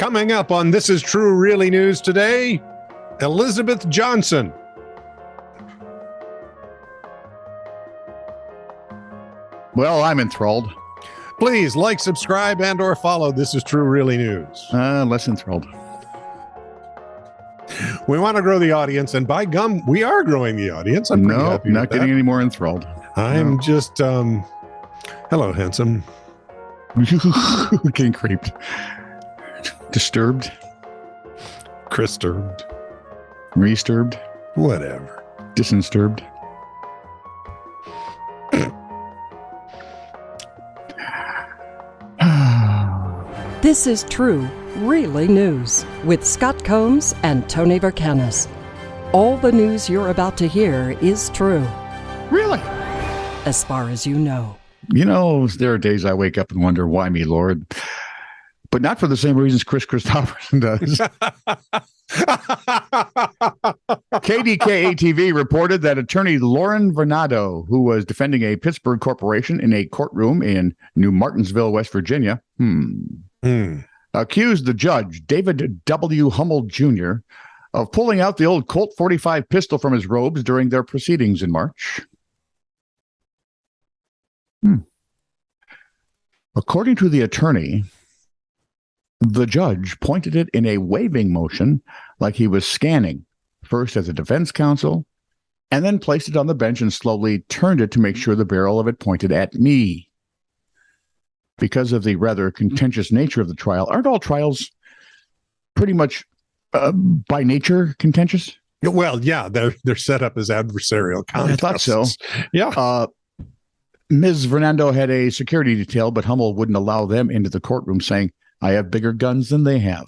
Coming up on This Is True Really News today, Elizabeth Johnson. Well, I'm enthralled. Please like, subscribe, and or follow This Is True Really News. Less enthralled. We want to grow the audience, and by gum, we are growing the audience. I'm pretty happy with not getting any more enthralled. I'm just, hello, handsome. Getting creeped. Disturbed. Disturbed. Resturbed. Whatever. Disturbed. This is True, Really News with Scott Combs and Tony Vercanis. All the news you're about to hear is true. Really? As far as you know. You know, there are days I wake up and wonder, why me, Lord? But not for the same reasons Chris Christopherson does. KDKA-TV reported that attorney Lauren Vernado, who was defending a Pittsburgh corporation in a courtroom in New Martinsville, West Virginia, accused the judge, David W. Hummel Jr., of pulling out the old Colt 45 pistol from his robes during their proceedings in March. According to the attorney, the judge pointed it in a waving motion like he was scanning, first as a defense counsel, and then placed it on the bench and slowly turned it to make sure the barrel of it pointed at me. Because of the rather contentious nature of the trial, aren't all trials pretty much by nature contentious? Well, yeah, they're set up as adversarial contests. I thought so. Yeah. Ms. Fernando had a security detail, but Hummel wouldn't allow them into the courtroom, saying, I have bigger guns than they have.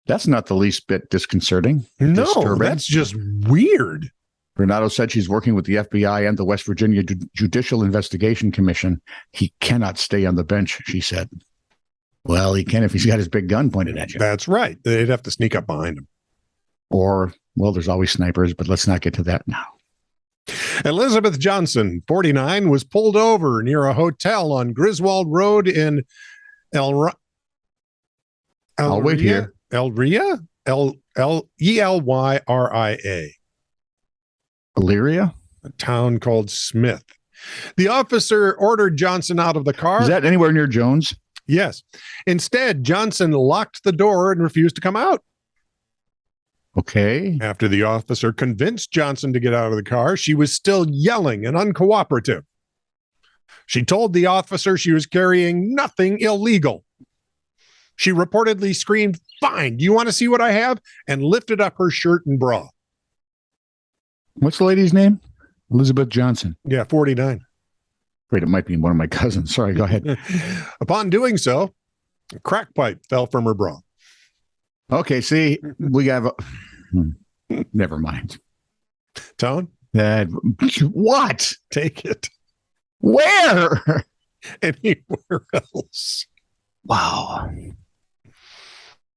That's not the least bit disconcerting. No, disturbing. That's just weird. Fernando said she's working with the FBI and the West Virginia Judicial Investigation Commission. He cannot stay on the bench, she said. Well, he can if he's got his big gun pointed at you. That's right. They'd have to sneak up behind him. Or, well, there's always snipers, but let's not get to that now. Elizabeth Johnson, 49, was pulled over near a hotel on Griswold Road in I'll wait here. Elyria? Elyria. Elyria? A town called Smith. The officer ordered Johnson out of the car. Is that anywhere near Jones? Yes. Instead, Johnson locked the door and refused to come out. Okay. After the officer convinced Johnson to get out of the car, she was still yelling and uncooperative. She told the officer she was carrying nothing illegal. She reportedly screamed, "Fine, do you want to see what I have?" and lifted up her shirt and bra. What's the lady's name? Elizabeth Johnson. Yeah, 49. Wait, it might be one of my cousins. Sorry, go ahead. Upon doing so, a crack pipe fell from her bra. Okay, see, we have never mind. Tone? What? Take it. Where? Anywhere else. Wow.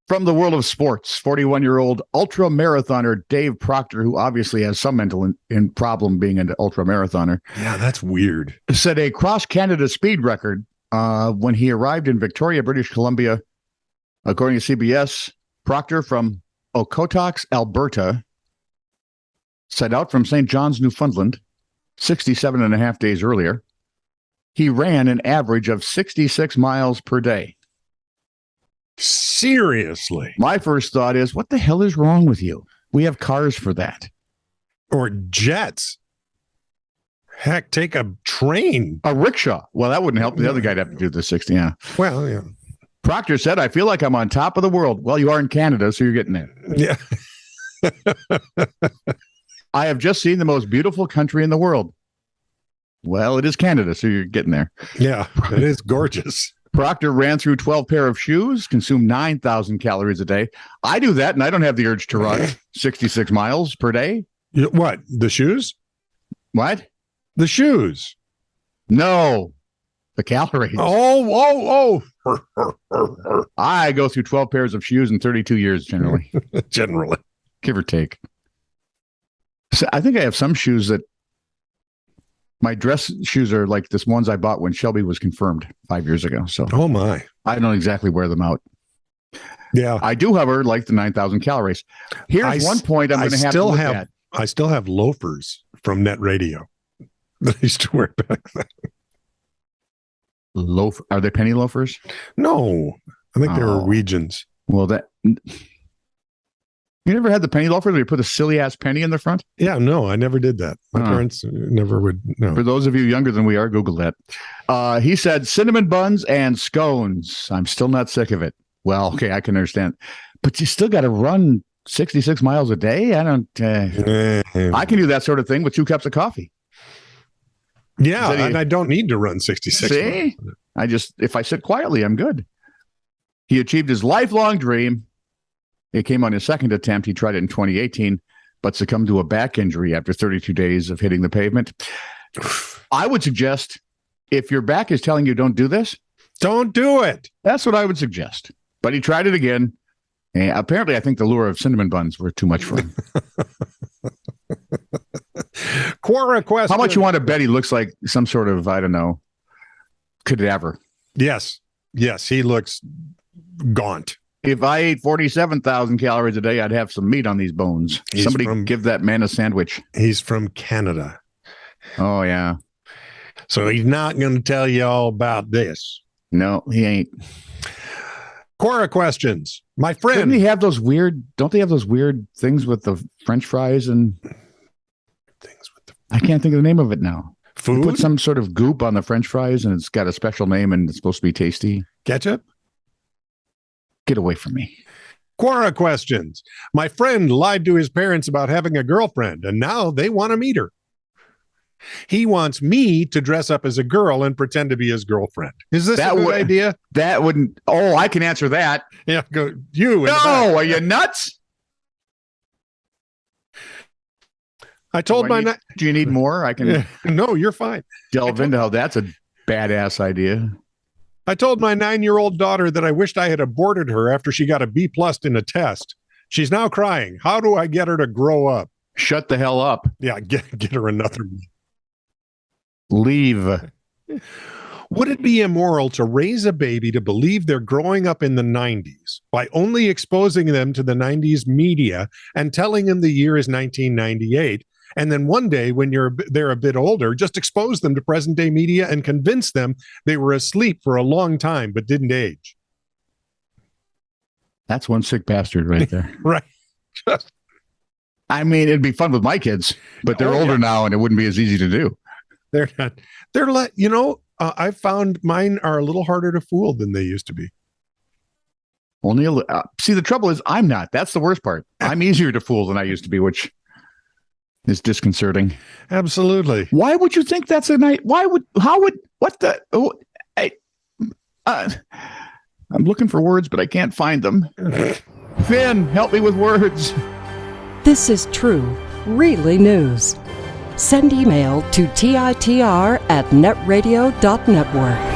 From the world of sports, 41-year-old ultra marathoner Dave Proctor, who obviously has some mental problem being an ultra marathoner. Yeah, that's weird. Set a cross-Canada speed record when he arrived in Victoria, British Columbia. According to CBS, Proctor from Okotoks, Alberta, set out from St. John's, Newfoundland, 67 and a half days earlier. He ran an average of 66 miles per day. Seriously? My first thought is, what the hell is wrong with you? We have cars for that. Or jets. Heck, take a train. A rickshaw. Well, that wouldn't help. The other guy'd have to do the 60, yeah. Well, yeah. Proctor said, I feel like I'm on top of the world. Well, you are in Canada, so you're getting there. Yeah. I have just seen the most beautiful country in the world. Well, it is Canada, so you're getting there. Yeah, it is gorgeous. Proctor ran through 12 pair of shoes, consumed 9,000 calories a day. I do that, and I don't have the urge to run 66 miles per day. What? The shoes? What? The shoes. No. The calories. Oh. I go through 12 pairs of shoes in 32 years, generally. Generally. Give or take. So I think I have some shoes that My dress shoes are like this ones I bought when Shelby was confirmed 5 years ago. So Oh my. I don't exactly wear them out. Yeah. I do, however, like the 9,000 calories. Here's one point I'm going to have to look at. I still have loafers from Net Radio that I used to wear back then. Are they penny loafers? No, I think they were Oh. Norwegians. Well, you never had the penny loafers where you put a silly ass penny in the front? Yeah, no, I never did that. My parents never would. No. For those of you younger than we are, Google that. He said cinnamon buns and scones. I'm still not sick of it. Well, okay, I can understand. But you still got to run 66 miles a day? I don't. I can do that sort of thing with 2 cups of coffee. Yeah, and I don't need to run 66 See? miles. If I sit quietly, I'm good. He achieved his lifelong dream. It came on his second attempt. He tried it in 2018, but succumbed to a back injury after 32 days of hitting the pavement. I would suggest if your back is telling you don't do this, don't do it. That's what I would suggest. But he tried it again. And apparently, I think the lure of cinnamon buns were too much for him. Quora question. How much you want to bet he looks like some sort of, I don't know, cadaver? Yes. Yes, he looks gaunt. If I ate 47,000 calories a day, I'd have some meat on these bones. Somebody give that man a sandwich. He's from Canada. Oh, yeah. So he's not going to tell you all about this. No, he ain't. Quora questions. My friend. Don't they have those weird things with the French fries and things with the I can't think of the name of it now. food? You put some sort of goop on the French fries and it's got a special name and it's supposed to be tasty. Ketchup? Get away from me. Quora questions. My friend lied to his parents about having a girlfriend and now they want to meet her. He wants me to dress up as a girl and pretend to be his girlfriend. Is this a good idea? That wouldn't. Oh, I can answer that. Yeah, go you. No, are you nuts? I told do you need more? I can. No, you're fine. Delve into how that's a badass idea. I told my 9-year-old daughter that I wished I had aborted her after she got a B+ in a test. She's now crying. How do I get her to grow up? Shut the hell up. Yeah, get her another. Leave. Would it be immoral to raise a baby to believe they're growing up in the 90s by only exposing them to the 90s media and telling them the year is 1998? And then one day when they're a bit older, just expose them to present day media and convince them they were asleep for a long time but didn't age. That's one sick bastard right there. Right. I mean, it'd be fun with my kids, but they're older now and it wouldn't be as easy to do. They're not. I've found mine are a little harder to fool than they used to be. See, the trouble is I'm not. That's the worst part. I'm easier to fool than I used to be, which is disconcerting. Absolutely. Why would you think that's a night? I'm looking for words, but I can't find them. Finn, help me with words. This is true, really news. Send email to TITR@netradio.network.